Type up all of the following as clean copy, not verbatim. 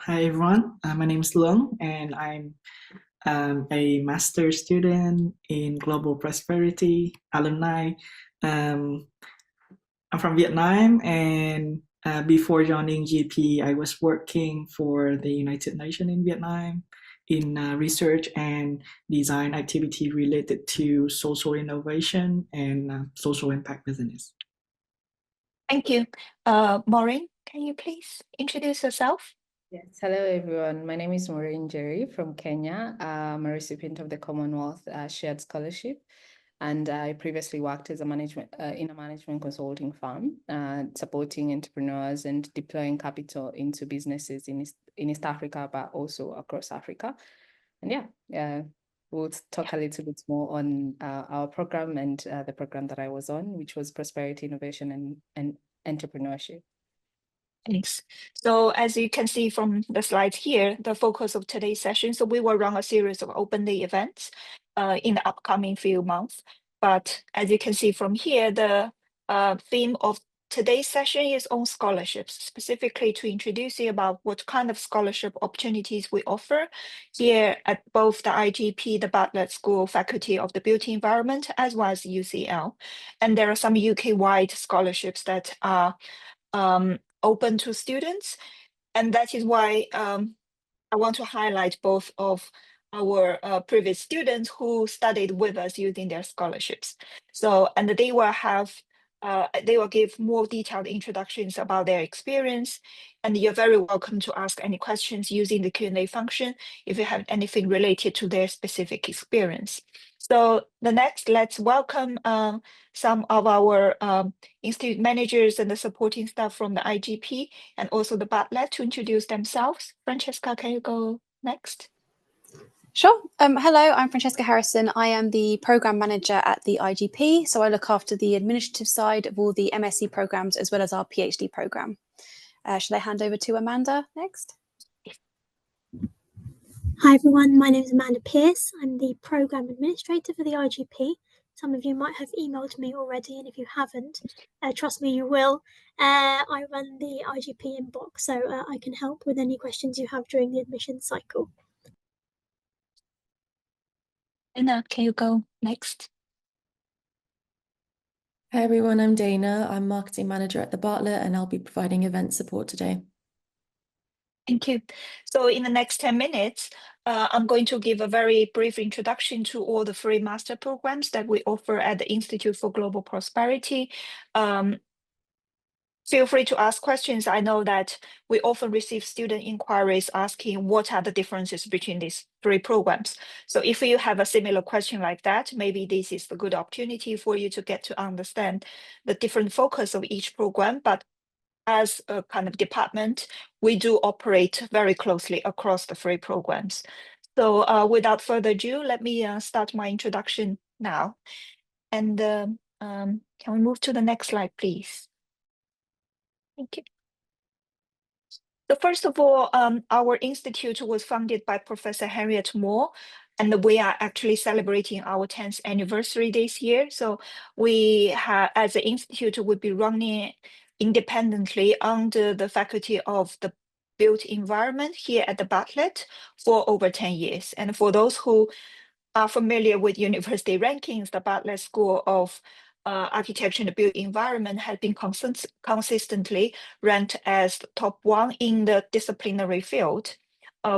Hi everyone, my name is Luong and I'm a master's student in Global Prosperity alumni. Um, I'm from Vietnam and before joining GP, I was working for the United Nations in Vietnam in research and design activity related to social innovation and social impact business. Thank you. Maureen, can you please introduce yourself? Yes, hello everyone. My name is Maureen from Kenya. I'm a recipient of the Commonwealth Shared Scholarship, and I previously worked as a in a management consulting firm, supporting entrepreneurs and deploying capital into businesses in East Africa, but also across Africa. And we'll talk a little bit more on our program and the program that I was on, which was Prosperity, Innovation, and Entrepreneurship. Thanks. So as you can see from the slides here, the focus of today's session, so we will run a series of open day events in the upcoming few months. But as you can see from here, the theme of today's session is on scholarships, specifically to introduce you about what kind of scholarship opportunities we offer here at both the IGP, the Bartlett School Faculty of the Built Environment, as well as UCL. And there are some UK-wide scholarships that are open to students. And that is why I want to highlight both of our previous students who studied with us using their scholarships. So, and they will give more detailed introductions about their experience, and you're very welcome to ask any questions using the Q&A function if you have anything related to their specific experience. So the next, let's welcome some of our institute managers and the supporting staff from the IGP and also the Bartlett to introduce themselves. Francesca, can you go next? Sure. Hello, I'm Francesca Harrison. I am the Programme Manager at the IGP, so I look after the administrative side of all the MSc programmes as well as our PhD programme. Should I hand over to Amanda next? Hi everyone, my name is Amanda Pearce. I'm the Programme Administrator for the IGP. Some of you might have emailed me already, and if you haven't, trust me, you will. I run the IGP inbox, so I can help with any questions you have during the admission cycle. Dana, can you go next? Hi everyone, I'm Dana. I'm Marketing Manager at the Bartlett and I'll be providing event support today. Thank you. So in the next 10 minutes, I'm going to give a very brief introduction to all the free master programs that we offer at the Institute for Global Prosperity. Feel free to ask questions. I know that we often receive student inquiries asking what are the differences between these three programs. So if you have a similar question like that, maybe this is the good opportunity for you to get to understand the different focus of each program. But as a kind of department, we do operate very closely across the three programs. So without further ado, let me start my introduction now. And can we move to the next slide, please? Thank you. So first of all, our institute was founded by Professor Henriette Moore, and we are actually celebrating our 10th anniversary this year. So we have, as an institute, would be running independently under the Faculty of the Built Environment here at the Bartlett for over 10 years. And for those who are familiar with university rankings, the Bartlett School of Architecture and the Built Environment has been consistently ranked as top one in the disciplinary field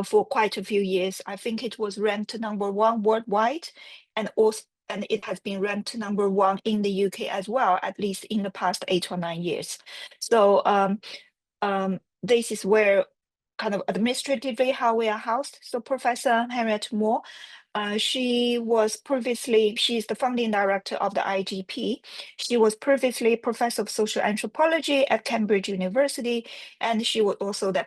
for quite a few years. I think it was ranked #1 worldwide, and it has been ranked #1 in the UK as well, at least in the past 8 or 9 years. So this is where kind of administratively how we are housed. So Professor Henriette Moore, she's the founding director of the IGP. She was previously professor of social anthropology at Cambridge University, and she was also the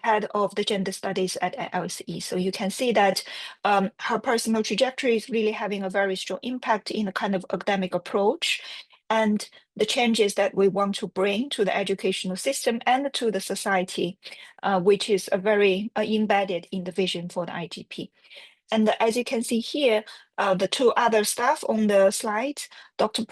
head of the gender studies at LSE. So you can see that her personal trajectory is really having a very strong impact in the kind of academic approach and the changes that we want to bring to the educational system and to the society, which is a very embedded in the vision for the IGP. And as you can see here, the two other staff on the slide, Dr.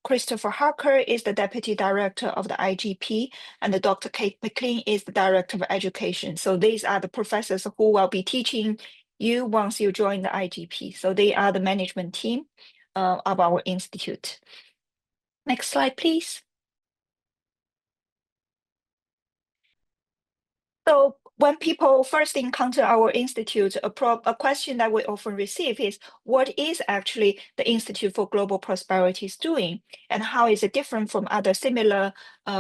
Christopher Harker is the Deputy Director of the IGP, and Dr. Kate McLean is the Director of Education. So these are the professors who will be teaching you once you join the IGP. So they are the management team of our institute. Next slide, please. So when people first encounter our institute, a question that we often receive is, what is actually the Institute for Global Prosperity doing, and how is it different from other similar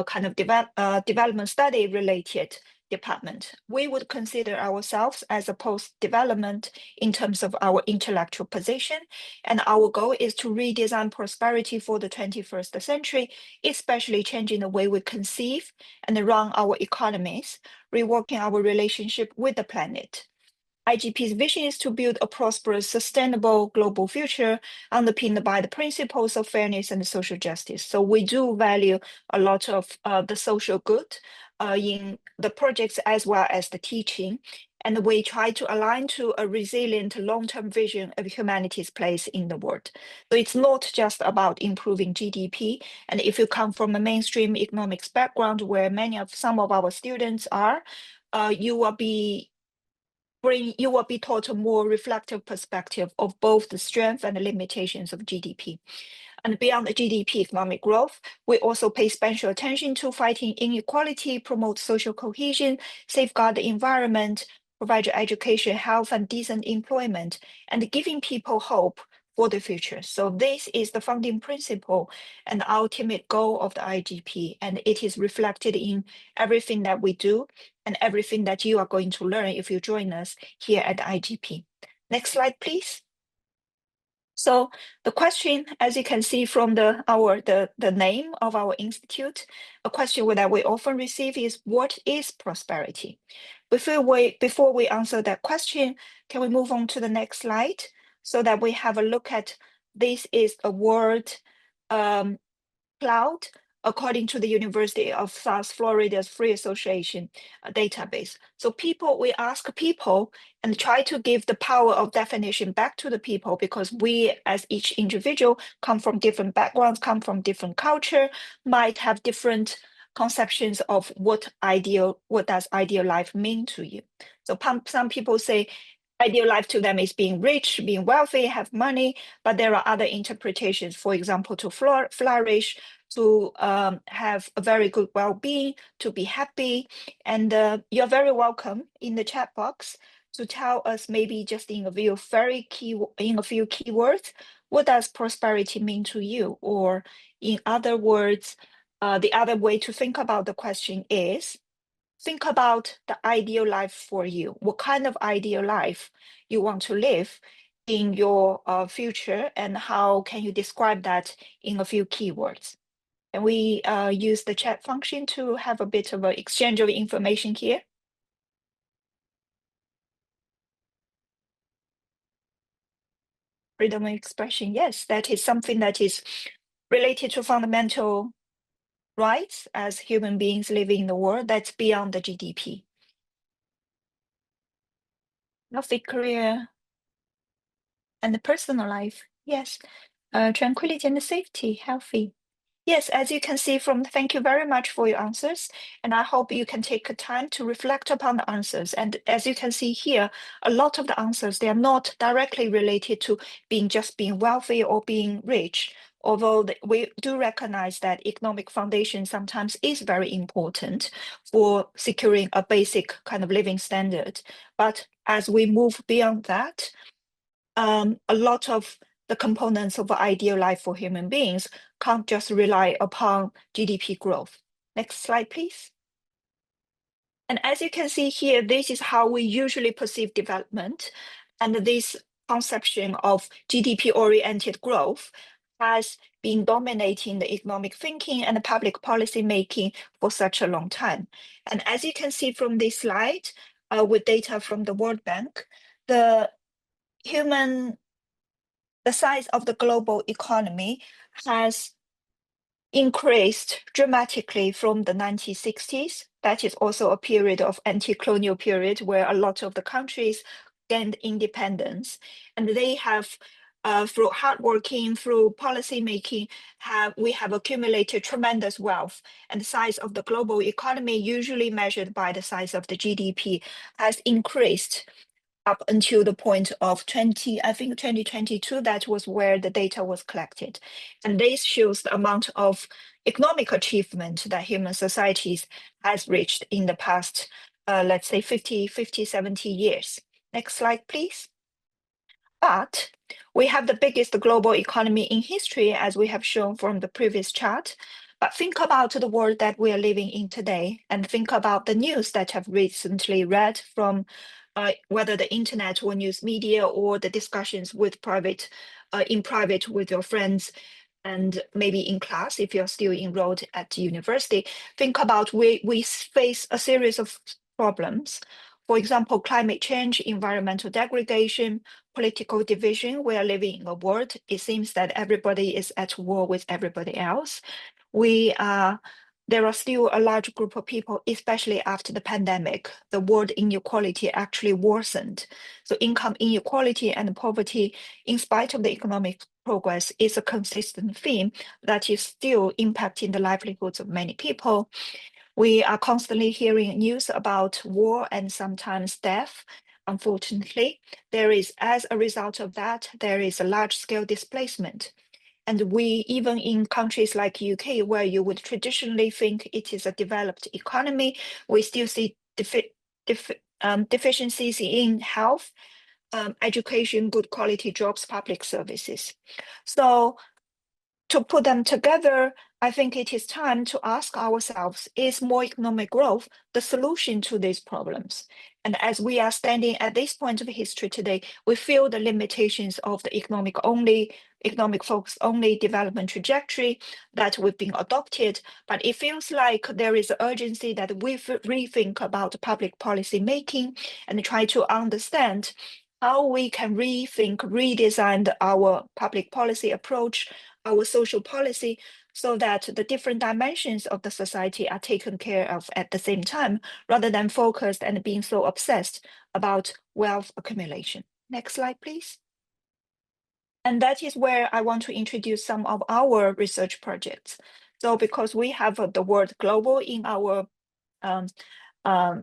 kind of development study related department? We would consider ourselves as a post-development in terms of our intellectual position, and our goal is to redesign prosperity for the 21st century, especially changing the way we conceive and run our economies, reworking our relationship with the planet. IGP's vision is to build a prosperous, sustainable global future underpinned by the principles of fairness and social justice. So we do value a lot of the social good in the projects as well as the teaching. And we try to align to a resilient long-term vision of humanity's place in the world. So it's not just about improving GDP. And if you come from a mainstream economics background where some of our students are, you will be taught a more reflective perspective of both the strength and the limitations of GDP. And beyond the GDP economic growth, we also pay special attention to fighting inequality, promote social cohesion, safeguard the environment, provide education, health, and decent employment, and giving people hope for the future. So this is the founding principle and the ultimate goal of the IGP, and it is reflected in everything that we do and everything that you are going to learn if you join us here at the IGP. Next slide, please. So the question, as you can see from the name of our institute, a question that we often receive is, what is prosperity? Before we answer that question, can we move on to the next slide so that we have a look at, this is a word cloud, according to the University of South Florida's Free Association database. So we ask people and try to give the power of definition back to the people, because we as each individual come from different backgrounds, come from different culture, might have different conceptions of what does ideal life mean to you. So some people say ideal life to them is being rich, being wealthy, have money, but there are other interpretations. For example, to flourish, to have a very good well-being, to be happy. And you're very welcome in the chat box to tell us, maybe just in a few keywords, what does prosperity mean to you? Or in other words, the other way to think about the question is, think about the ideal life for you. What kind of ideal life you want to live in your future, and how can you describe that in a few keywords? And we use the chat function to have a bit of an exchange of information here. Freedom of expression, yes, that is something that is related to fundamental rights as human beings living in the world, that's beyond the GDP. Healthy career and the personal life, yes. Tranquility and safety, healthy. Yes, as you can see thank you very much for your answers. And I hope you can take time to reflect upon the answers. And as you can see here, a lot of the answers, they are not directly related to being wealthy or being rich. Although we do recognize that economic foundation sometimes is very important for securing a basic kind of living standard. But as we move beyond that, a lot of the components of an ideal life for human beings can't just rely upon GDP growth. Next slide, please. And as you can see here, this is how we usually perceive development. And this conception of GDP-oriented growth has been dominating the economic thinking and the public policy making for such a long time. And as you can see from this slide, with data from the World Bank, the size of the global economy has increased dramatically from the 1960s. That is also a period of anti-colonial period where a lot of the countries gained independence, and they have through hard working, through policy making, we have accumulated tremendous wealth. And the size of the global economy, usually measured by the size of the GDP, has increased up until the point of 2022, that was where the data was collected. And this shows the amount of economic achievement that human societies has reached in the past, let's say 50, 70 years. Next slide, please. But we have the biggest global economy in history, as we have shown from the previous chart. But think about the world that we are living in today, and think about the news that I've recently read from whether the internet or news media or the discussions with in private with your friends, and maybe in class if you're still enrolled at university. Think about we face a series of problems. For example, climate change, environmental degradation, political division. We are living in a world, it seems that everybody is at war with everybody else. There are still a large group of people, especially after the pandemic, the world inequality actually worsened. So income inequality and poverty, in spite of the economic progress, is a consistent theme that is still impacting the livelihoods of many people. We are constantly hearing news about war and sometimes death. Unfortunately, as a result of that, there is a large-scale displacement. And we, even in countries like UK, where you would traditionally think it is a developed economy, we still see deficiencies in health, education, good quality jobs, public services. So to put them together, I think it is time to ask ourselves, is more economic growth the solution to these problems? And as we are standing at this point of history today, we feel the limitations of the economic focus only development trajectory that we've been adopted. But it feels like there is an urgency that we rethink about public policy making and try to understand how we can redesign our public policy approach, our social policy, so that the different dimensions of the society are taken care of at the same time, rather than focused and being so obsessed about wealth accumulation. Next slide, please. And that is where I want to introduce some of our research projects. So because we have the word global in our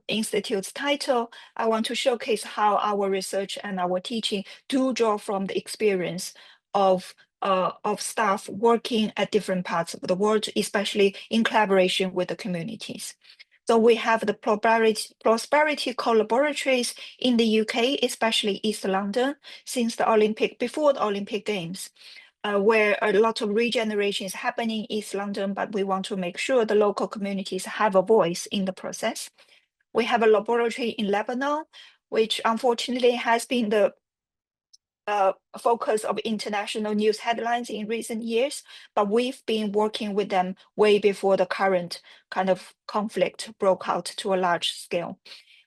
institute's title, I want to showcase how our research and our teaching do draw from the experience of staff working at different parts of the world, especially in collaboration with the communities. So we have the prosperity collaboratories in the UK, especially East London, since before the Olympic Games, where a lot of regeneration is happening in East London, but we want to make sure the local communities have a voice in the process. We have a laboratory in Lebanon, which unfortunately has been the focus of international news headlines in recent years, but we've been working with them way before the current kind of conflict broke out to a large scale.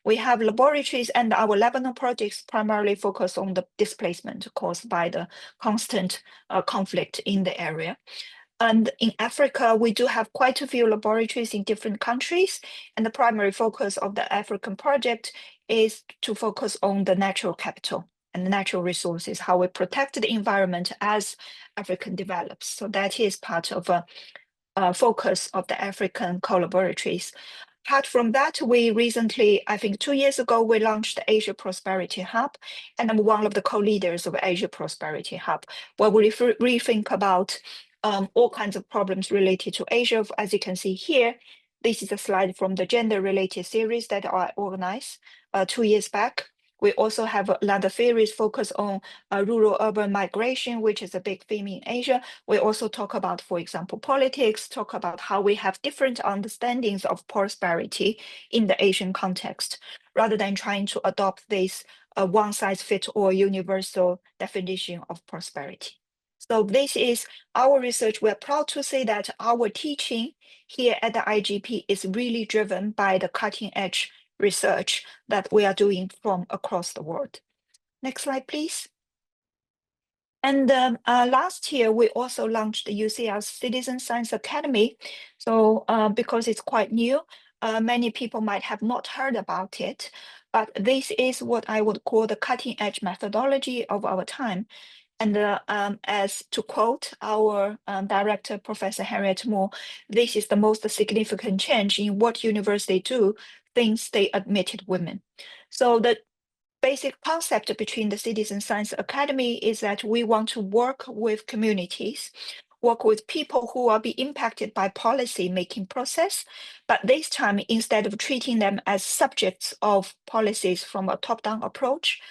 We have laboratories, and our Lebanon projects primarily focus on the displacement caused by the constant conflict in the area. And in Africa, we do have quite a few laboratories in different countries, and the primary focus of the African project is to focus on the natural capital and the natural resources, how we protect the environment as Africa develops. So that is part of a focus of the African collaboratories. Apart from that, we recently, I think 2 years ago, we launched the Asia Prosperity Hub, and I'm one of the co-leaders of Asia Prosperity Hub, where we rethink about all kinds of problems related to Asia. As you can see here, this is a slide from the gender-related series that I organized 2 years back. We also have another series focused on rural-urban migration, which is a big theme in Asia. We also talk about, for example, politics, talk about how we have different understandings of prosperity in the Asian context, rather than trying to adopt this one-size-fits-all universal definition of prosperity. So this is our research. We're proud to say that our teaching here at the IGP is really driven by the cutting-edge research that we are doing from across the world. Next slide, please. And last year, we also launched the UCL Citizen Science Academy. So because it's quite new, many people might have not heard about it, but this is what I would call the cutting edge methodology of our time. And as to quote our director, Professor Harriet Moore, this is the most significant change in what universities do since they admitted women. So the basic concept between the Citizen Science Academy is that we want to work with communities, work with people who will be impacted by policy making process, but this time, instead of treating them as subjects of policies from a top-down approach,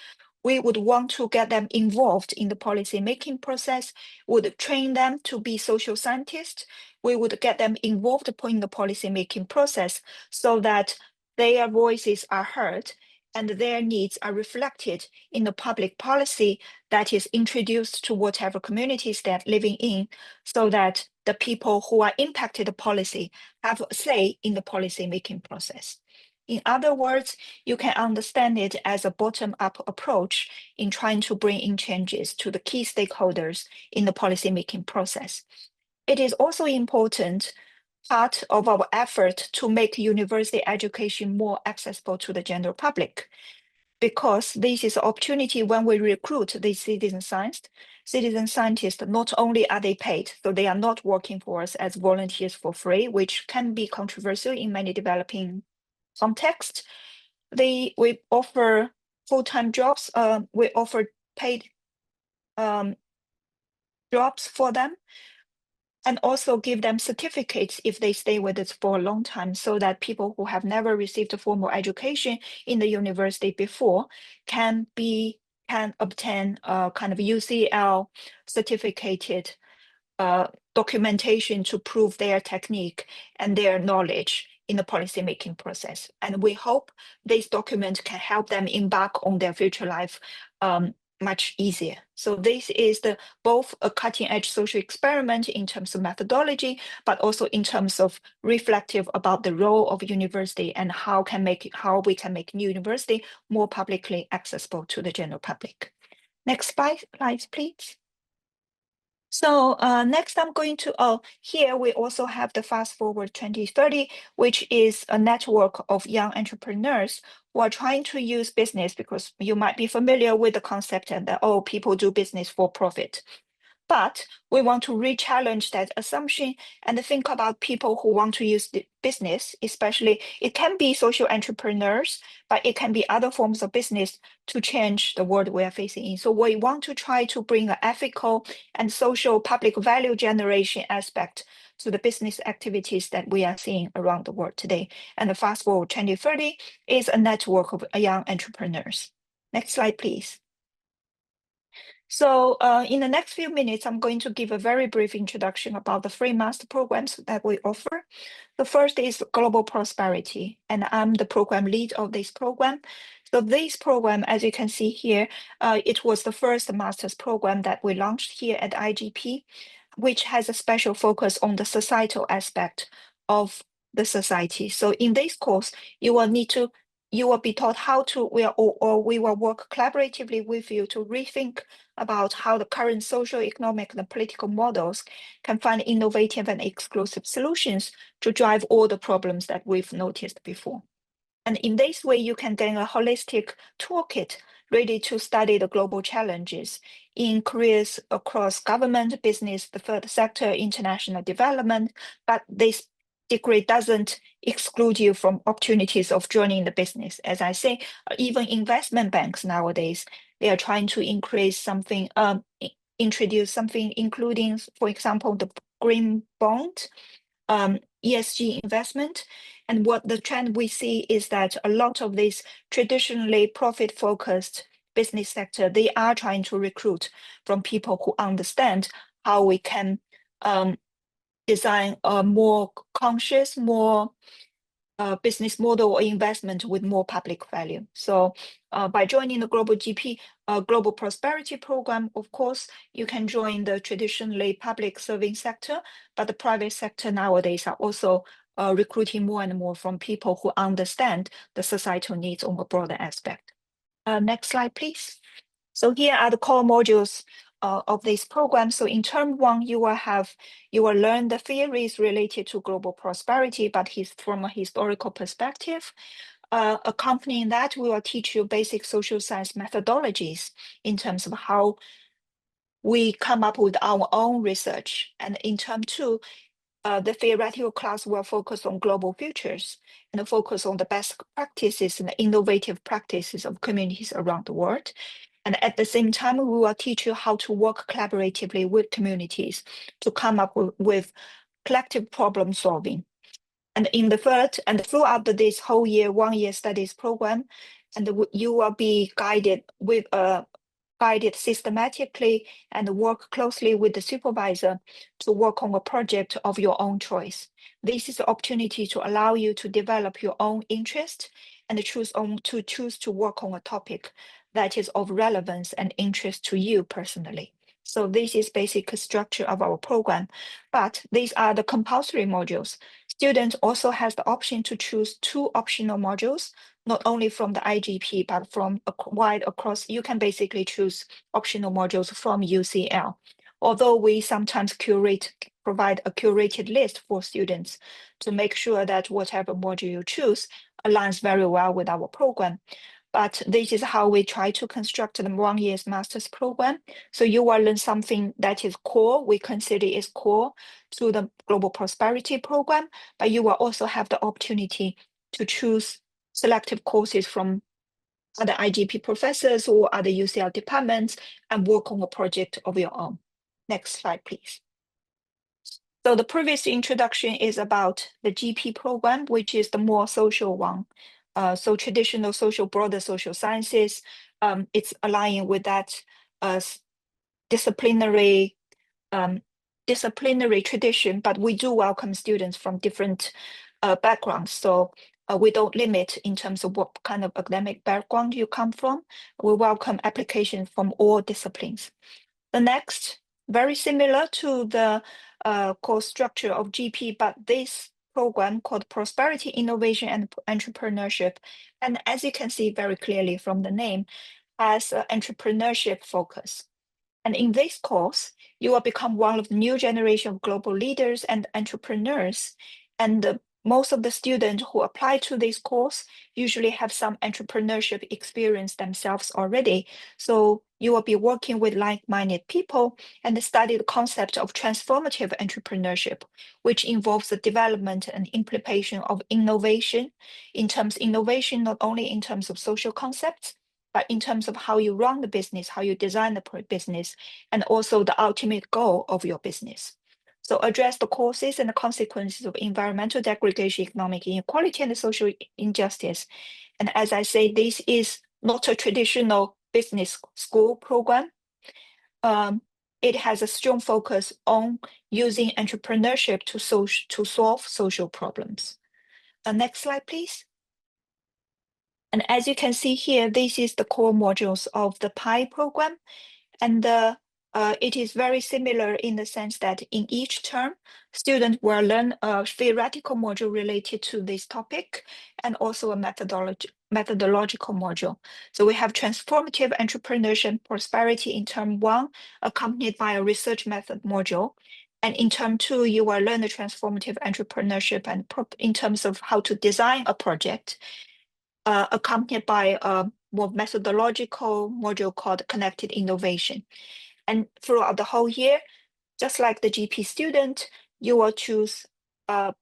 we would want to get them involved in the policy making process, would train them to be social scientists. We would get them involved in the policy making process so that their voices are heard and their needs are reflected in the public policy that is introduced to whatever communities they're living in, so that the people who are impacted by policy have a say in the policy making process. In other words, you can understand it as a bottom-up approach in trying to bring in changes to the key stakeholders in the policymaking process. It is also important part of our effort to make university education more accessible to the general public, because this is an opportunity when we recruit these citizen scientists, not only are they paid, so they are not working for us as volunteers for free, which can be controversial in many developing context. We offer full-time jobs. We offer paid jobs for them, and also give them certificates if they stay with us for a long time, so that people who have never received a formal education in the university before can obtain a kind of UCL certificated documentation to prove their technique and their knowledge in the policymaking process. And we hope this document can help them embark on their future life much easier. So this is both a cutting-edge social experiment in terms of methodology, but also in terms of reflective about the role of university and how we can make new university more publicly accessible to the general public. Next slide, please. So next I'm going to, here we also have the Fast Forward 2030, which is a network of young entrepreneurs who are trying to use business, because you might be familiar with the concept that, people do business for profit. But we want to re-challenge that assumption and think about people who want to use the business, especially it can be social entrepreneurs, but it can be other forms of business to change the world we are facing in. So we want to try to bring an ethical and social public value generation aspect to the business activities that we are seeing around the world today. And the Fast Forward 2030 is a network of young entrepreneurs. Next slide, please. So in the next few minutes, I'm going to give a very brief introduction about the free master programs that we offer. The first is Global Prosperity, and I'm the program lead of this program. So this program, as you can see here, it was the first master's program that we launched here at IGP, which has a special focus on the societal aspect of the society. So in this course, you will be taught how to, we will work collaboratively with you to rethink about how the current social, economic, and political models can find innovative and exclusive solutions to drive all the problems that we've noticed before. And in this way, you can gain a holistic toolkit ready to study the global challenges in careers across government, business, the third sector, international development, but this degree doesn't exclude you from opportunities of joining the business. As I say, even investment banks nowadays, they are trying to introduce something, including, for example, the green bond, ESG investment. And what the trend we see is that a lot of these traditionally profit-focused business sector, they are trying to recruit from people who understand how we can design a more conscious, more business model or investment with more public value. So by joining the Global Prosperity Program, of course, you can join the traditionally public serving sector, but the private sector nowadays are also recruiting more and more from people who understand the societal needs on a broader aspect. Next slide, please. So here are the core modules of this program. So in term one, you will learn the theories related to global prosperity, but from a historical perspective. Accompanying that, we will teach you basic social science methodologies in terms of how we come up with our own research. And in term 2, the theoretical class will focus on global futures and focus on the best practices and innovative practices of communities around the world. And at the same time, we will teach you how to work collaboratively with communities to come up with collective problem solving. And in the third, and throughout this whole year, 1 year studies program, and you will be guided systematically and work closely with the supervisor to work on a project of your own choice. This is the opportunity to allow you to develop your own interest and choose to work on a topic that is of relevance and interest to you personally. So this is basic structure of our program, but these are the compulsory modules. Students also has the option to choose 2 optional modules, not only from the IGP, but from wide across. You can basically choose optional modules from UCL. Although we sometimes provide a curated list for students to make sure that whatever module you choose aligns very well with our program. But this is how we try to construct the 1 year's master's program. So you will learn something that is core, we consider is core to the Global Prosperity program, but you will also have the opportunity to choose selective courses from other IGP professors or other UCL departments and work on a project of your own. Next slide, please. So the previous introduction is about the GP program, which is the more social one. So traditional broader social sciences, it's aligning with that disciplinary tradition, but we do welcome students from different backgrounds. So we don't limit in terms of what kind of academic background you come from. We welcome applications from all disciplines. The next, very similar to the course structure of GP, but this program called Prosperity, Innovation, and Entrepreneurship. And as you can see very clearly from the name, has an entrepreneurship focus. And in this course, you will become one of the new generation of global leaders and entrepreneurs. And most of the students who apply to this course usually have some entrepreneurship experience themselves already. So you will be working with like-minded people and study the concept of transformative entrepreneurship, which involves the development and implementation of innovation not only in terms of social concepts, but in terms of how you run the business, how you design the business, and also the ultimate goal of your business. So address the causes and the consequences of environmental degradation, economic inequality, and social injustice. And as I say, this is not a traditional business school program. It has a strong focus on using entrepreneurship to solve social problems. Next slide, please. And as you can see here, this is the core modules of the PI program. And it is very similar in the sense that in each term, students will learn a theoretical module related to this topic and also a methodological module. So we have transformative entrepreneurship and prosperity in term 1, accompanied by a research method module. And in term 2, you will learn the transformative entrepreneurship and in terms of how to design a project, accompanied by a more methodological module called connected innovation. And throughout the whole year, just like the GP student, you will choose a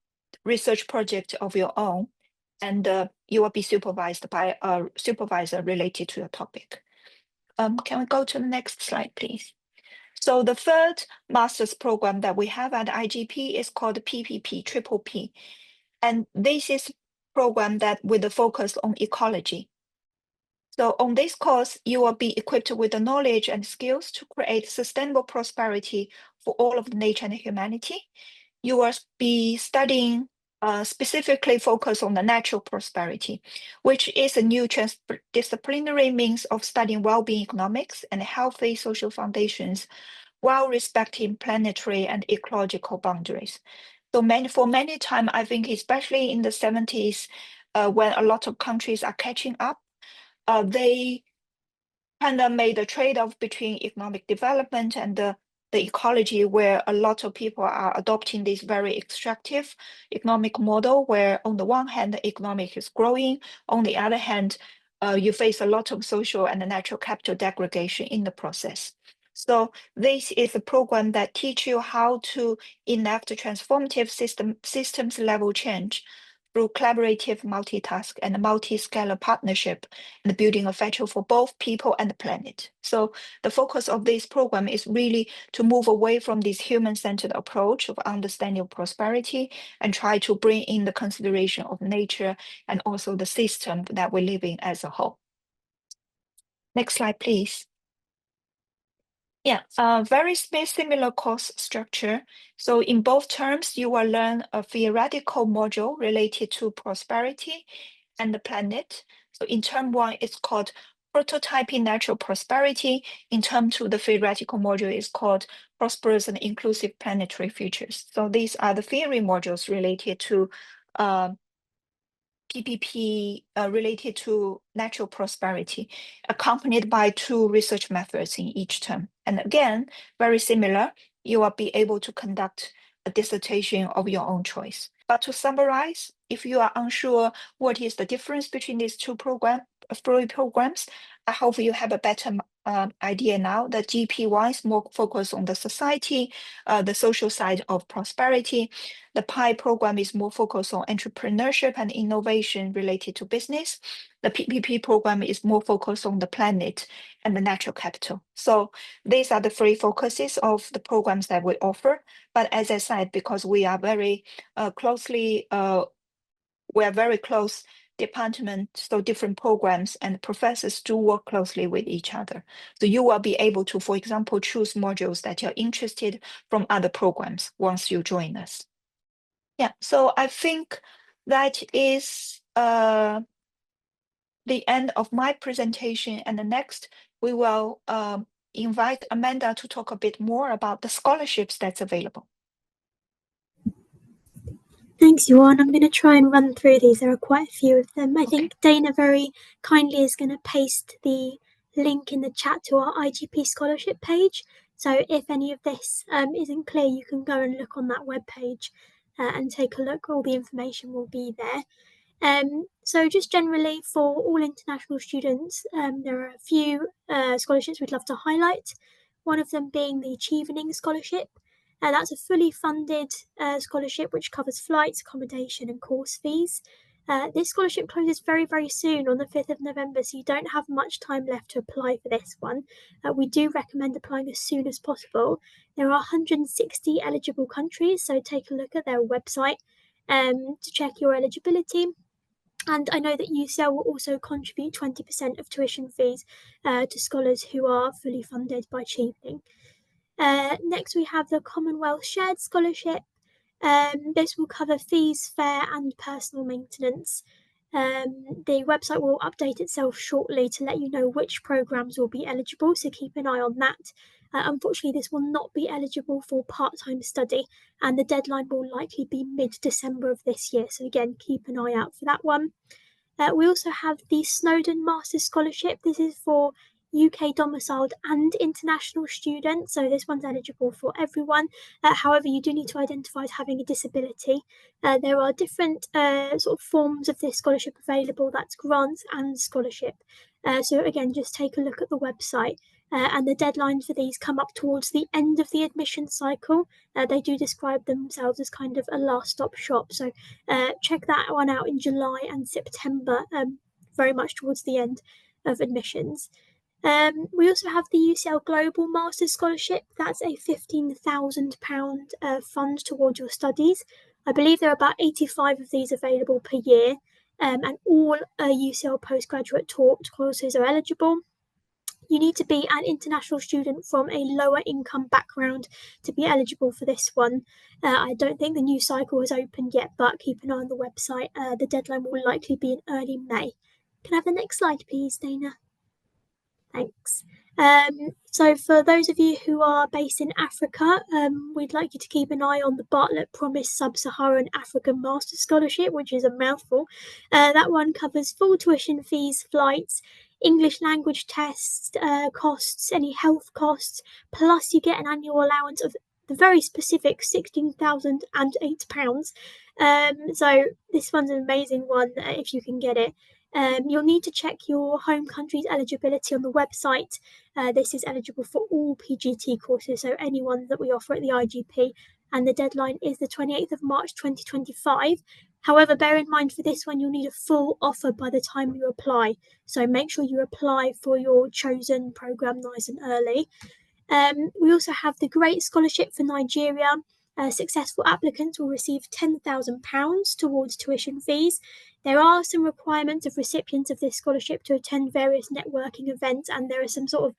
research project of your own, and you will be supervised by a supervisor related to your topic. Can we go to the next slide, please? So the third master's program that we have at IGP is called PPP, Triple P. And this is program that with a focus on ecology. So on this course, you will be equipped with the knowledge and skills to create sustainable prosperity for all of nature and humanity. You will be studying specifically focus on the natural prosperity, which is a new transdisciplinary means of studying well-being economics and healthy social foundations while respecting planetary and ecological boundaries. So for many time, I think especially in the 70s, when a lot of countries are catching up, they kind of made a trade-off between economic development and the ecology, where a lot of people are adopting this very extractive economic model, where on the one hand, the economic is growing, on the other hand, you face a lot of social and natural capital degradation in the process. So this is a program that teaches you how to enact transformative systems level change through collaborative multitask and multi-scalar partnership and building a future for both people and the planet. So the focus of this program is really to move away from this human-centered approach of understanding prosperity and try to bring in the consideration of nature and also the system that we live in as a whole. Next slide, please. Yeah, very similar course structure. So in both terms, you will learn a theoretical module related to prosperity and the planet. So in term 1, it's called Prototyping Natural Prosperity. In term 2, the theoretical module is called Prosperous and Inclusive Planetary Futures. So these are the theory modules related to PPP related to natural prosperity, accompanied by 2 research methods in each term. And again, very similar, you will be able to conduct a dissertation of your own choice. But to summarize, if you are unsure what is the difference between these 2 programs, I hope you have a better idea now. The GP1 is more focused on the society, the social side of prosperity. The PI program is more focused on entrepreneurship and innovation related to business. The PPP program is more focused on the planet and the natural capital. So these are the 3 focuses of the programs that we offer. But as I said, because we are very very close department, so different programs and professors do work closely with each other. So you will be able to, for example, choose modules that you're interested from other programs once you join us. Yeah, so I think that is the end of my presentation. And the next, we will invite Amanda to talk a bit more about the scholarships that's available. Thanks, Yuan. I'm going to try and run through these. There are quite a few of them. I think Dana very kindly is going to paste the link in the chat to our IGP scholarship page. So if any of this isn't clear, you can go and look on that webpage and take a look. All the information will be there. So just generally for all international students, there are a few scholarships we'd love to highlight. One of them being the Achieving Scholarship. That's a fully funded scholarship which covers flights, accommodation and course fees. This scholarship closes very, very soon on the 5th of November, so you don't have much time left to apply for this one. We do recommend applying as soon as possible. There are 160 eligible countries, so take a look at their website to check your eligibility. And I know that UCL will also contribute 20% of tuition fees to scholars who are fully funded by Achieving. Next, we have the Commonwealth Shared Scholarship. This will cover fees, fare and personal maintenance. The website will update itself shortly to let you know which programmes will be eligible, so keep an eye on that. Unfortunately, this will not be eligible for part-time study, and the deadline will likely be mid-December of this year. So again, keep an eye out for that one. We also have the Snowdon Masters Scholarship. This is for UK domiciled and international students, so this one's eligible for everyone. However, you do need to identify as having a disability. There are different sort of forms of this scholarship available. That's grants and scholarship. So again, just take a look at the website. And the deadlines for these come up towards the end of the admission cycle. They do describe themselves as kind of a last stop shop. So check that one out in July and September, very much towards the end of admissions. We also have the UCL Global Masters Scholarship. That's a £15,000 fund towards your studies. I believe there are about 85 of these available per year, and all UCL postgraduate taught courses are eligible. You need to be an international student from a lower income background to be eligible for this one. I don't think the new cycle has opened yet, but keep an eye on the website. The deadline will likely be in early May. Can I have the next slide, please, Dana? Thanks. So for those of you who are based in Africa, we'd like you to keep an eye on the Bartlett Promise Sub-Saharan African Master Scholarship, which is a mouthful. That one covers full tuition fees, flights, English language tests, costs, any health costs, plus you get an annual allowance of the very specific £16,008. So this one's an amazing one if you can get it. You'll need to check your home country's eligibility on the website. This is eligible for all PGT courses, so anyone that we offer at the IGP, and the deadline is the 28th of March 2025. However, bear in mind for this one, you'll need a full offer by the time you apply. So make sure you apply for your chosen programme nice and early. We also have the Great Scholarship for Nigeria. Successful applicants will receive £10,000 towards tuition fees. There are some requirements of recipients of this scholarship to attend various networking events, and there are some sort of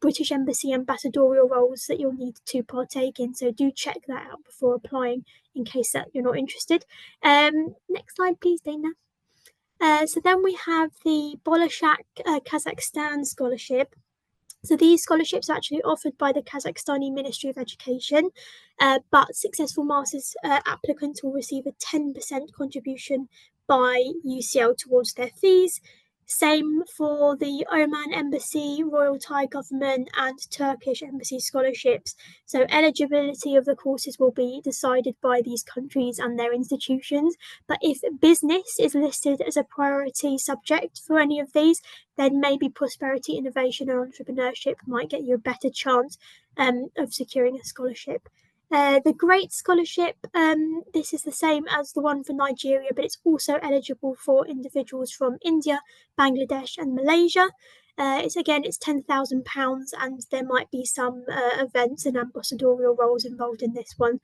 British Embassy ambassadorial roles that you'll need to partake in. So do check that out before applying in case that you're not interested. Next slide, please, Dana. So then we have the Bolashak Kazakhstan Scholarship. So these scholarships are actually offered by the Kazakhstani Ministry of Education, but successful masters applicants will receive a 10% contribution by UCL towards their fees. Same for the Oman Embassy, Royal Thai Government and Turkish Embassy scholarships. So eligibility of the courses will be decided by these countries and their institutions. But if business is listed as a priority subject for any of these, then maybe prosperity, innovation and entrepreneurship might get you a better chance of securing a scholarship. The Great Scholarship, this is the same as the one for Nigeria, but it's also eligible for individuals from India, Bangladesh and Malaysia. It's £10,000 and there might be some events and ambassadorial roles involved in this one.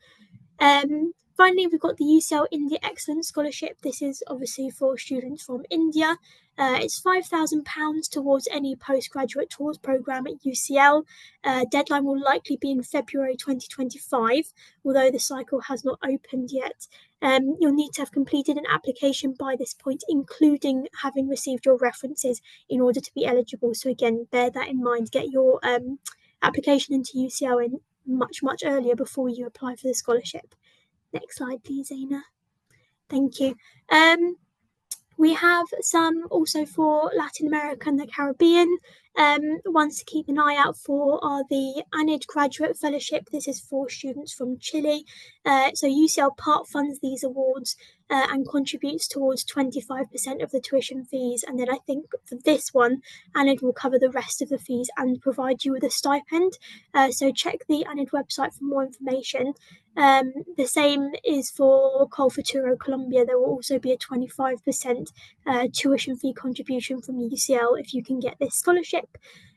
Finally, we've got the UCL India Excellence Scholarship. This is obviously for students from India. It's £5,000 towards any postgraduate tours programme at UCL. Deadline will likely be in February 2025, although the cycle has not opened yet. You'll need to have completed an application by this point, including having received your references in order to be eligible. So again, bear that in mind, get your application into UCL in much earlier before you apply for the scholarship. Next slide, please, Aina. Thank you. We have some also for Latin America and the Caribbean. Ones to keep an eye out for are the ANID Graduate Fellowship. This is for students from Chile. So UCL part funds these awards and contributes towards 25% of the tuition fees. And then I think for this one, ANID will cover the rest of the fees and provide you with a stipend. So check the ANID website for more information. The same is for Col Futuro, Colombia. There will also be a 25% tuition fee contribution from UCL if you can get this scholarship.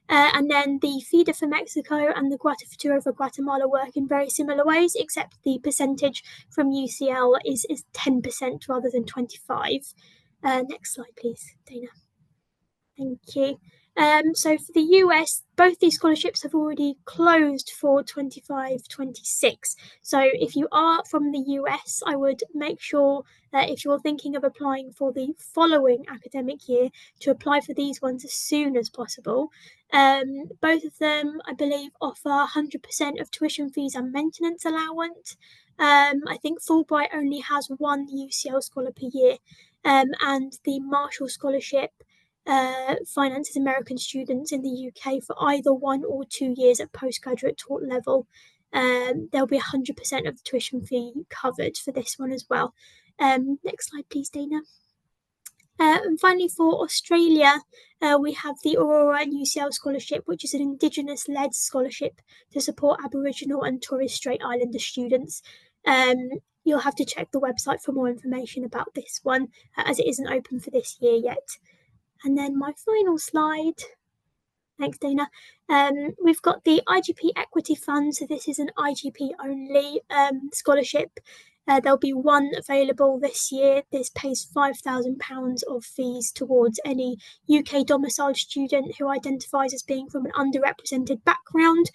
And then the FIDA for Mexico and the Guata Futuro for Guatemala work in very similar ways, except the percentage from UCL is 10% rather than 25%. Next slide, please, Dana. Thank you. So for the US, both these scholarships have already closed for 25-26. So if you are from the US, I would make sure that if you're thinking of applying for the following academic year, to apply for these ones as soon as possible. Both of them, I believe, offer 100% of tuition fees and maintenance allowance. I think Fulbright only has one UCL scholar per year, and the Marshall Scholarship finances American students in the UK for either 1 or 2 years at postgraduate taught level. There'll be 100% of the tuition fee covered for this one as well. Next slide, please, Dana. And finally, for Australia, we have the Aurora and UCL Scholarship, which is an Indigenous-led scholarship to support Aboriginal and Torres Strait Islander students. You'll have to check the website for more information about this one, as it isn't open for this year yet. And then my final slide. Thanks, Dana. We've got the IGP Equity Fund. So this is an IGP only scholarship. There'll be one available this year. This pays £5,000 of fees towards any UK domiciled student who identifies as being from an underrepresented background.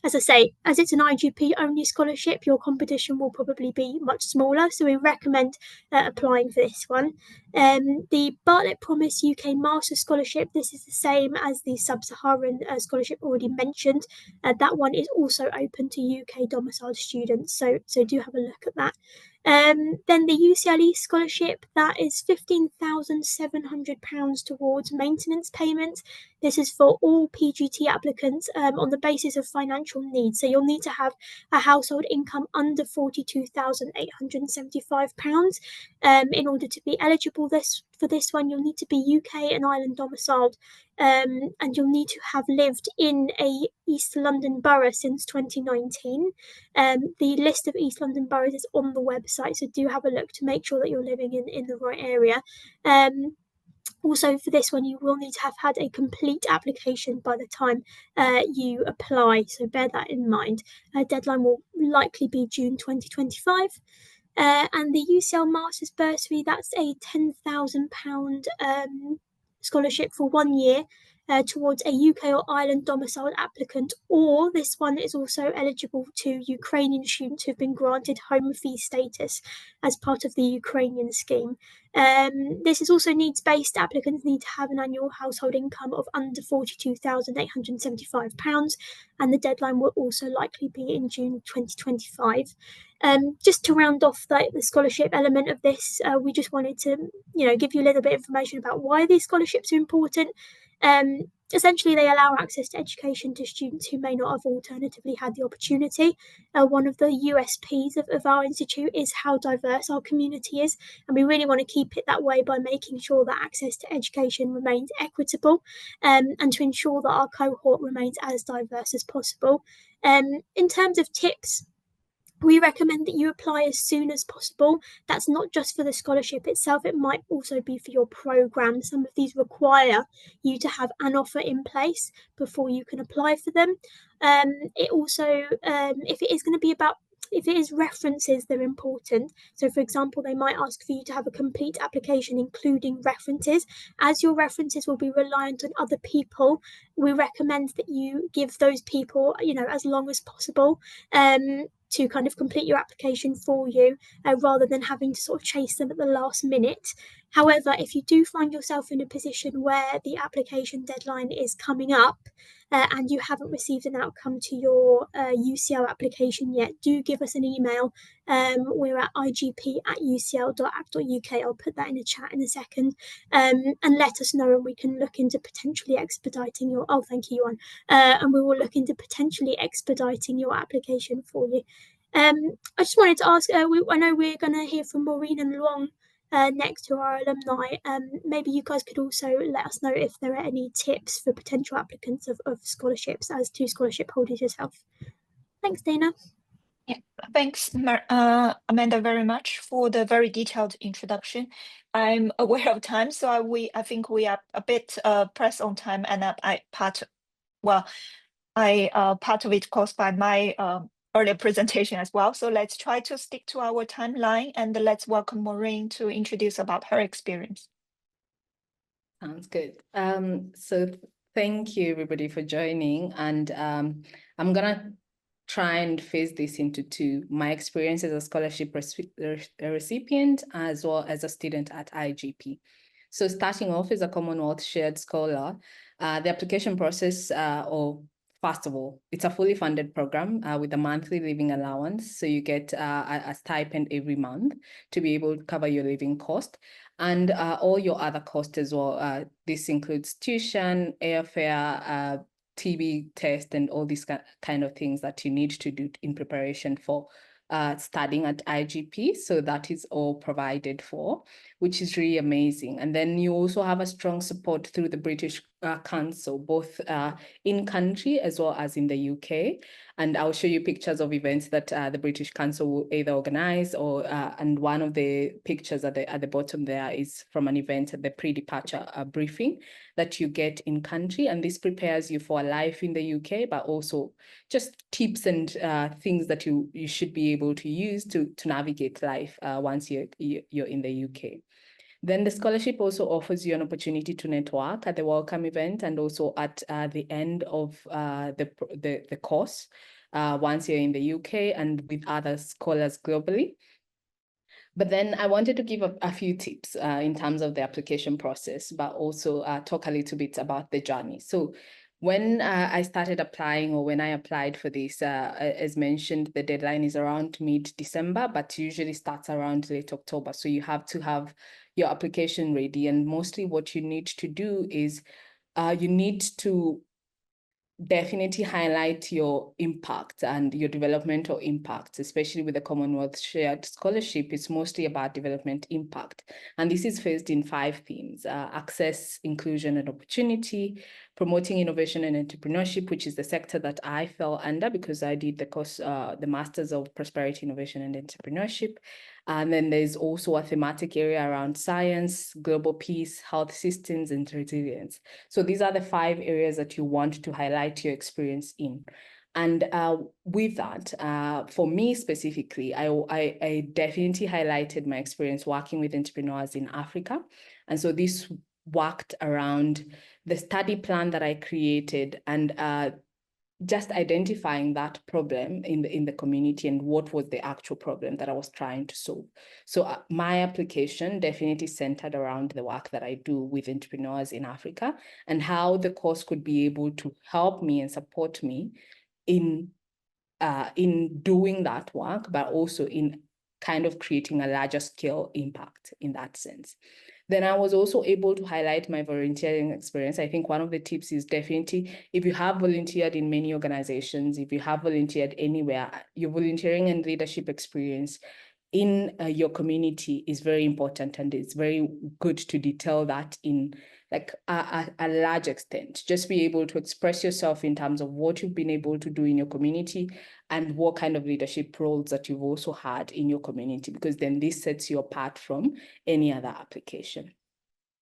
As I say, as it's an IGP only scholarship, your competition will probably be much smaller, so we recommend applying for this one. The Bartlett Promise UK Master Scholarship, this is the same as the Sub-Saharan scholarship already mentioned. That one is also open to UK domiciled students, so do have a look at that. Then the UCL Scholarship, that is £15,700 towards maintenance payments. This is for all PGT applicants on the basis of financial needs. So you'll need to have a household income under £42,875 in order to be eligible For this one, you'll need to be UK and Ireland domiciled, and you'll need to have lived in a East London borough since 2019. The list of East London boroughs is on the website, so do have a look to make sure that you're living in the right area. Also, for this one, you will need to have had a complete application by the time you apply, so bear that in mind. Deadline will likely be June 2025. And the UCL Masters Bursary, that's a £10,000 scholarship for 1 year towards a UK or Ireland domiciled applicant, or this one is also eligible to Ukrainian students who've been granted home refugee status as part of the Ukrainian scheme. This is also needs-based. Applicants need to have an annual household income of under £42,875, and the deadline will also likely be in June 2025. Just to round off the scholarship element of this, we just wanted to, give you a little bit of information about why these scholarships are important. Essentially, they allow access to education to students who may not have alternatively had the opportunity. One of the USPs of our institute is how diverse our community is, and we really want to keep it that way by making sure that access to education remains equitable, and to ensure that our cohort remains as diverse as possible. In terms of tips, we recommend that you apply as soon as possible. That's not just for the scholarship itself, it might also be for your programme. Some of these require you to have an offer in place before you can apply for them. It also, if it is references, they're important. So, for example, they might ask for you to have a complete application, including references. As your references will be reliant on other people, we recommend that you give those people, as long as possible, to kind of complete your application for you, rather than having to sort of chase them at the last minute. However, if you do find yourself in a position where the application deadline is coming up, and you haven't received an outcome to your UCL application yet, do give us an email. We're at igp@ucl.ac.uk. I'll put that in the chat in a second, and let us know, and we can look into potentially expediting your. Oh, thank you, Yuan. And we will look into potentially expediting your application for you. I just wanted to ask. I know we're going to hear from Maureen and Luong next to our alumni. Maybe you guys could also let us know if there are any tips for potential applicants of scholarships as two scholarship holders yourself. Thanks, Dana. Yeah, thanks, Amanda, very much for the very detailed introduction. I'm aware of time, so I think we are a bit pressed on time, and part of it caused by my earlier presentation as well. So let's try to stick to our timeline, and let's welcome Maureen to introduce about her experience. Sounds good. So thank you everybody for joining, and I'm gonna try and phase this into two: my experience as a scholarship recipient as well as a student at IGP. So starting off as a Commonwealth shared scholar, the application process, first of all, it's a fully funded program with a monthly living allowance. So you get a stipend every month to be able to cover your living cost and all your other costs as well. This includes tuition, airfare, TB test, and all these kind of things that you need to do in preparation for studying at IGP. So that is all provided for, which is really amazing. And then you also have a strong support through the British Council, both in country as well as in the UK. And I'll show you pictures of events that the British Council will either organize or, and one of the pictures at the bottom there is from an event at the pre-departure briefing that you get in country. And this prepares you for a life in the UK, but also just tips and things that you should be able to use to navigate life once you're in the UK. Then the scholarship also offers you an opportunity to network at the welcome event and also at the end of the course once you're in the UK and with other scholars globally. But then I wanted to give a few tips in terms of the application process, but also talk a little bit about the journey. So when I started applying, or when I applied for this, as mentioned, the deadline is around mid-December, but usually starts around late October. So you have to have your application ready. And mostly what you need to do is you need to definitely highlight your impact and your developmental impact, especially with the Commonwealth Shared Scholarship. It's mostly about development impact. And this is faced in 5 themes: access, inclusion, and opportunity, promoting innovation and entrepreneurship, which is the sector that I fell under because I did the course, the Masters of Prosperity, Innovation, and Entrepreneurship. And then there's also a thematic area around science, global peace, health systems, and resilience. So these are the 5 areas that you want to highlight your experience in. And with that, for me specifically, I definitely highlighted my experience working with entrepreneurs in Africa. And so this worked around the study plan that I created and just identifying that problem in the community and what was the actual problem that I was trying to solve. So my application definitely centered around the work that I do with entrepreneurs in Africa and how the course could be able to help me and support me in doing that work, but also in kind of creating a larger scale impact in that sense. Then I was also able to highlight my volunteering experience. I think one of the tips is definitely, if you have volunteered in many organizations, if you have volunteered anywhere, your volunteering and leadership experience in your community is very important, and it's very good to detail that in like a large extent. Just be able to express yourself in terms of what you've been able to do in your community and what kind of leadership roles that you've also had in your community, because then this sets you apart from any other application.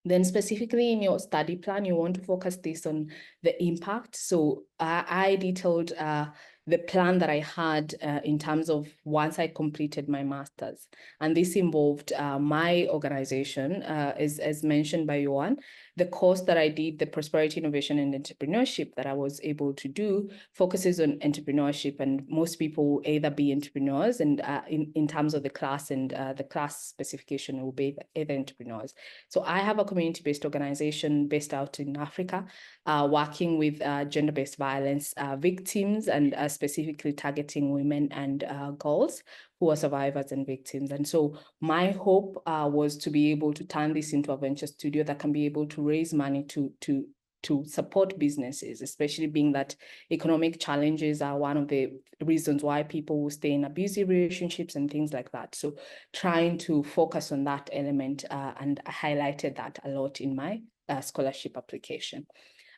Then specifically in your study plan, you want to focus this on the impact. So I detailed the plan that I had in terms of once I completed my master's. And this involved my organization, as mentioned by Johan. The course that I did, the Prosperity, Innovation, and Entrepreneurship that I was able to do, focuses on entrepreneurship, and most people will either be entrepreneurs, and in terms of the class and the class specification will be either entrepreneurs. So I have a community-based organization based out in Africa, working with gender-based violence victims and specifically targeting women and girls who are survivors and victims. And so my hope was to be able to turn this into a venture studio that can be able to raise money to support businesses, especially being that economic challenges are one of the reasons why people will stay in abusive relationships and things like that. So trying to focus on that element and I highlighted that a lot in my scholarship application.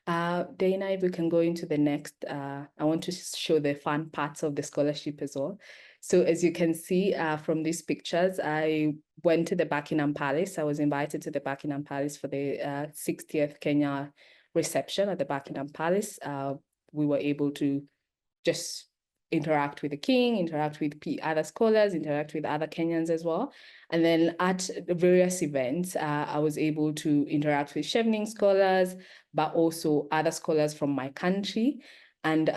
Dana, if we can go into the next, I want to show the fun parts of the scholarship as well. So as you can see from these pictures, I went to the Buckingham Palace. I was invited to the Buckingham Palace for the 60th Kenya reception at the Buckingham Palace. We were able to just interact with the king, interact with other scholars, interact with other Kenyans as well. And then at the various events, I was able to interact with Chevening scholars, but also other scholars from my country. And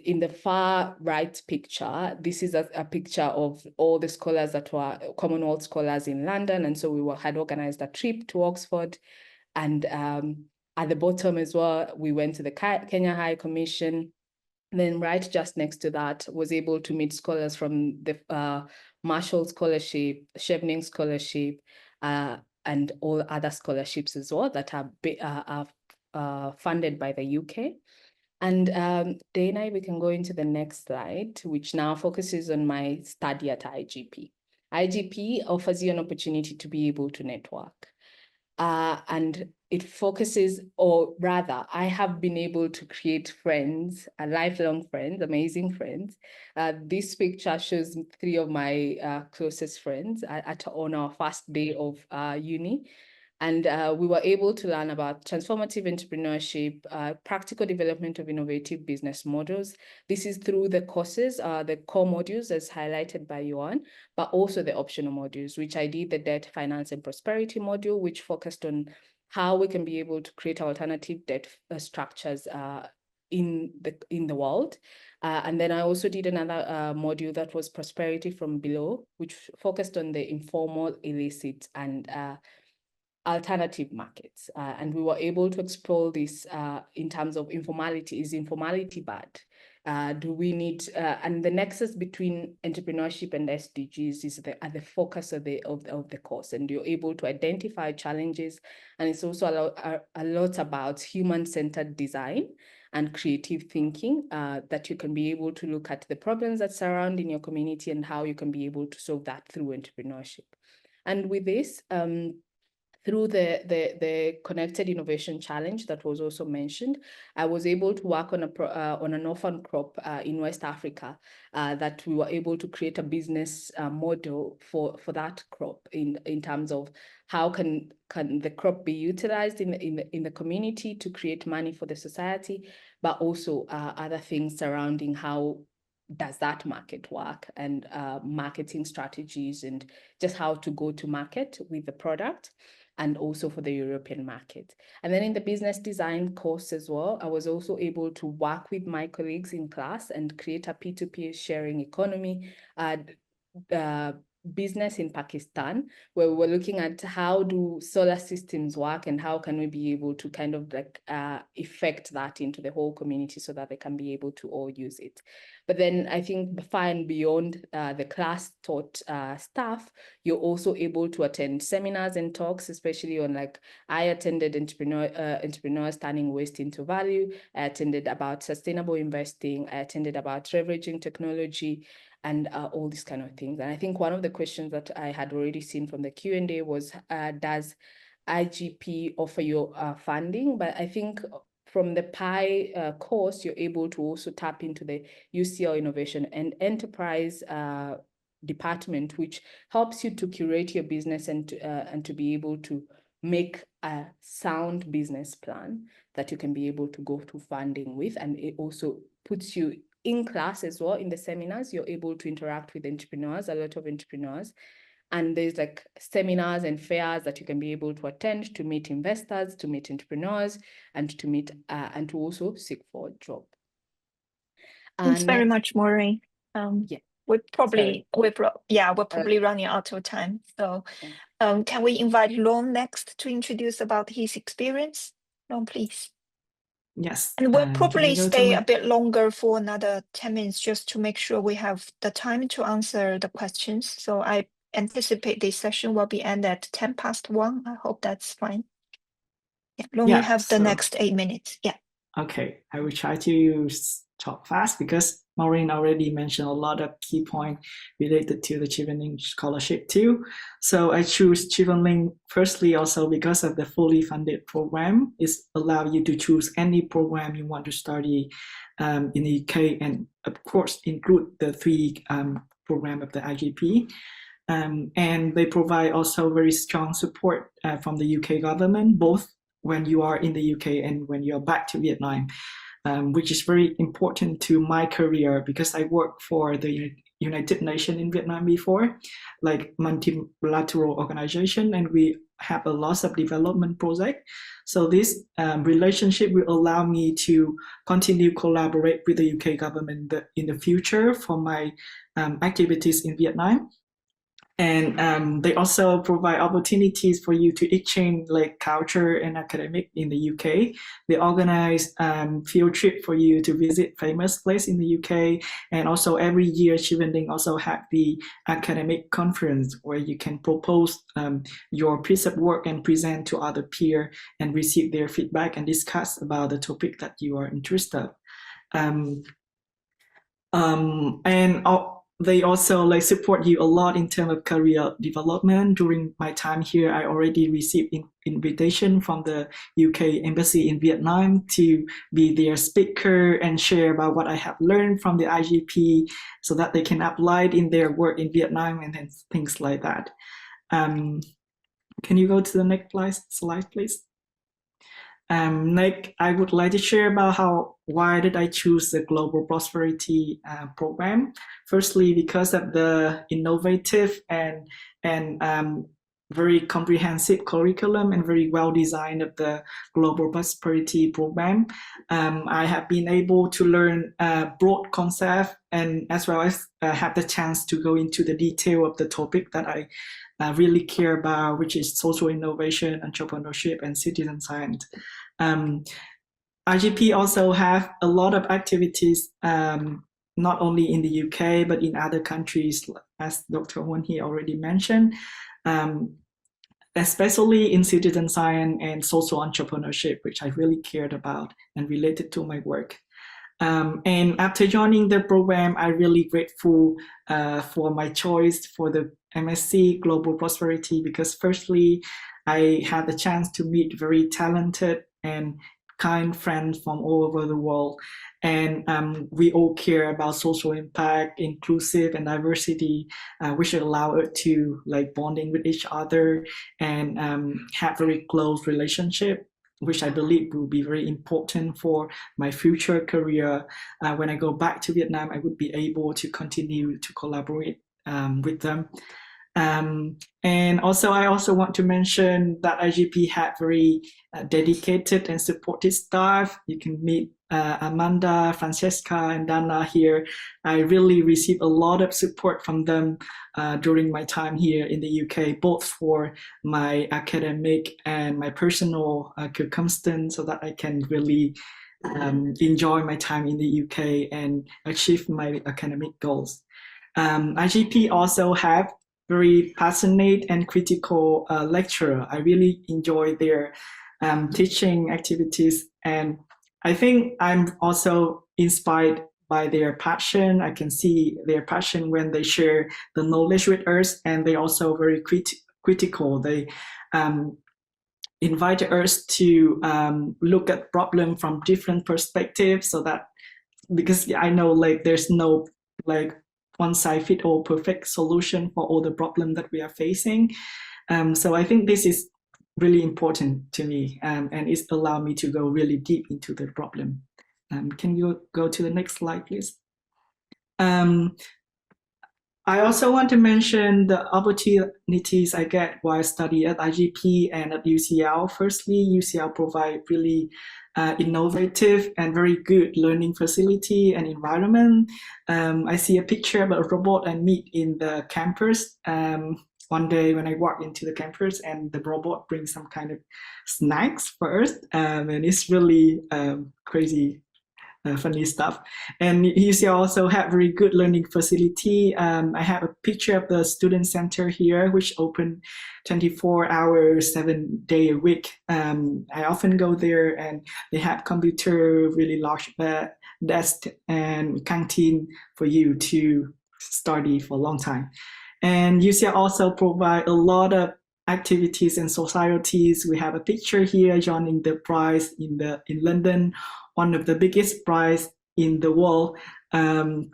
in the far right picture, this is a picture of all the scholars that were Commonwealth scholars in London. And so we had organized a trip to Oxford. And at the bottom as well, we went to the Kenya High Commission. Then right just next to that, was able to meet scholars from the Marshall Scholarship, Chevening Scholarship, and all other scholarships as well that are funded by the UK. And Dana, we can go into the next slide, which now focuses on my study at IGP. IGP offers you an opportunity to be able to network. And it focuses, or rather, I have been able to create friends, lifelong friends, amazing friends. This picture shows 3 of my closest friends on our first day of uni. And we were able to learn about transformative entrepreneurship, practical development of innovative business models. This is through the courses, the core modules as highlighted by Johan, but also the optional modules, which I did the debt, finance, and prosperity module, which focused on how we can be able to create alternative debt structures in the world. And then I also did another module that was prosperity from below, which focused on the informal, illicit, and alternative markets. And we were able to explore this in terms of informality. Is informality bad? Do we need, and the nexus between entrepreneurship and SDGs is at the focus of the course, and you're able to identify challenges. And it's also a lot about human-centered design and creative thinking, that you can be able to look at the problems that surround in your community and how you can be able to solve that through entrepreneurship. And with this, through the Connected Innovation Challenge that was also mentioned, I was able to work on an orphan crop in West Africa, that we were able to create a business model for that crop in terms of how can the crop be utilized in the community to create money for the society, but also other things surrounding how does that market work, and marketing strategies, and just how to go to market with the product, and also for the European market. And then in the business design course as well, I was also able to work with my colleagues in class and create a peer-to-peer sharing economy business in Pakistan, where we were looking at how do solar systems work and how can we be able to kind of like effect that into the whole community so that they can be able to all use it. But then I think far and beyond the class taught stuff, you're also able to attend seminars and talks, especially on, like, I attended entrepreneurs turning waste into value. I attended about sustainable investing. I attended about leveraging technology, and all these kind of things. And I think one of the questions that I had already seen from the Q&A was, does IGP offer you funding? But I think from the PI course, you're able to also tap into the UCL Innovation and Enterprise department, which helps you to curate your business and to be able to make a sound business plan that you can be able to go to funding with. And it also puts you in class as well. In the seminars, you're able to interact with entrepreneurs, a lot of entrepreneurs. And there's like seminars and fairs that you can be able to attend to meet investors, to meet entrepreneurs, and to meet and to also seek for a job. Thanks very much, Maureen. Yeah. We're probably running out of time. So can we invite Luong next to introduce about his experience? Luong, please. Yes. And we'll probably stay a bit longer for another 10 minutes just to make sure we have the time to answer the questions. So I anticipate this session will be end at 1:10. I hope that's fine. Yeah, Luong, you have the next 8 minutes. Yeah. Okay, I will try to talk fast because Maureen already mentioned a lot of key points related to the Chevening Scholarship too. So I choose Chevening firstly also because of the fully funded program. It allows you to choose any program you want to study in the UK, and of course include the 3 program of the IGP. And they provide also very strong support from the UK government, both when you are in the UK and when you're back to Vietnam, which is very important to my career because I worked for the United Nations in Vietnam before, like multilateral organization, and we have a lot of development projects. So this relationship will allow me to continue collaborate with the UK government in the future for my activities in Vietnam. And they also provide opportunities for you to exchange like culture and academic in the UK. They organize field trip for you to visit famous place in the UK. And also every year, Chevening also have the academic conference where you can propose your piece of work and present to other peers and receive their feedback and discuss about the topic that you are interested. They also like support you a lot in terms of career development. During my time here, I already received invitation from the UK Embassy in Vietnam to be their speaker and share about what I have learned from the IGP so that they can apply it in their work in Vietnam and things like that. Can you go to the next slide, please? Next, I would like to share about why did I choose the Global Prosperity program. Firstly, because of the innovative and very comprehensive curriculum and very well designed of the Global Prosperity program. I have been able to learn broad concepts and as well as have the chance to go into the detail of the topic that I really care about, which is social innovation, entrepreneurship, and citizen science. IGP also have a lot of activities, not only in the UK, but in other countries, as Dr. Won here already mentioned. especially in citizen science and social entrepreneurship, which I really cared about and related to my work. And after joining the program, I'm really grateful for my choice for the MSc Global Prosperity, because firstly, I had the chance to meet very talented and kind friends from all over the world. And we all care about social impact, inclusive and diversity, which allow it to like bonding with each other and have very close relationship, which I believe will be very important for my future career. When I go back to Vietnam, I would be able to continue to collaborate with them. And also, I also want to mention that IGP had very dedicated and supportive staff. You can meet Amanda, Francesca, and Dana here. I really received a lot of support from them during my time here in the UK, both for my academic and my personal circumstance, so that I can really enjoy my time in the UK and achieve my academic goals. IGP also have very passionate and critical lecturer. I really enjoy their teaching activities, and I think I'm also inspired by their passion. I can see their passion when they share the knowledge with us, and they also very critical. They invite us to look at problem from different perspectives, so that, because I know like there's no like one size fit all perfect solution for all the problem that we are facing. So I think this is really important to me, and it's allowed me to go really deep into the problem. Can you go to the next slide, please? I also want to mention the opportunities I get while studying at IGP and at UCL. Firstly, UCL provide really innovative and very good learning facility and environment. I see a picture of a robot I meet in the campus. One day when I walk into the campus, and the robot brings some kind of snacks for us, and it's really crazy. Funny stuff. And UCL also have very good learning facility. I have a picture of the student center here, which open 24 hours, 7 days a week. I often go there, and they have computer, really large desk and canteen for you to study for a long time. And UCL also provide a lot of activities and societies. We have a picture here joining the prize in London, one of the biggest prize in the world, and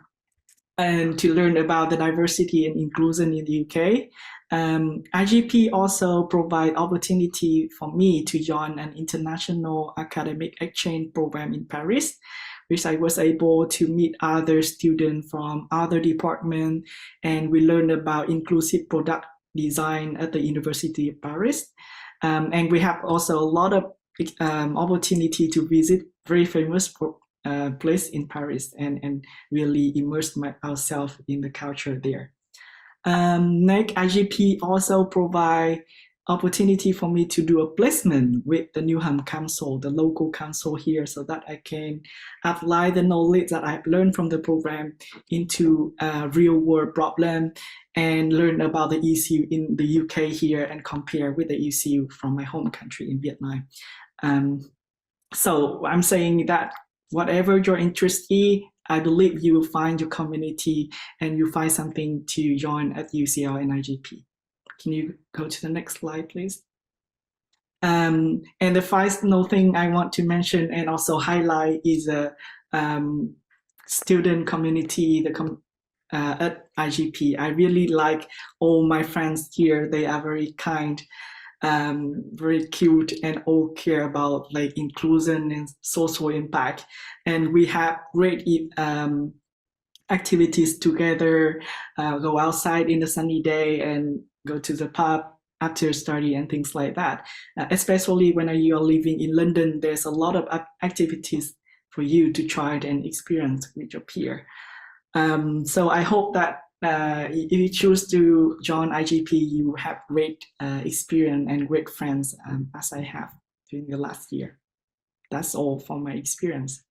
to learn about the diversity and inclusion in the UK. IGP also provide opportunity for me to join an international academic exchange program in Paris, which I was able to meet other students from other departments, and we learned about inclusive product design at the University of Paris. And we have also a lot of opportunity to visit very famous place in Paris, and really immerse ourselves in the culture there. Next, IGP also provide opportunity for me to do a placement with the Newham Council, the local council here, so that I can apply the knowledge that I've learned from the program into a real world problem, and learn about the issue in the UK here and compare with the issue from my home country in Vietnam. So I'm saying that whatever your interest is, I believe you will find your community and you find something to join at UCL and IGP. Can you go to the next slide, please? And the final thing I want to mention and also highlight is a student community at IGP. I really like all my friends here. They are very kind, very cute, and all care about like inclusion and social impact. And we have great activities together, go outside in the sunny day and go to the pub after study and things like that. Especially when you are living in London, there's a lot of activities for you to try and experience with your peer. So I hope that if you choose to join IGP, you have great experience and great friends, as I have during the last year. That's all from my experience.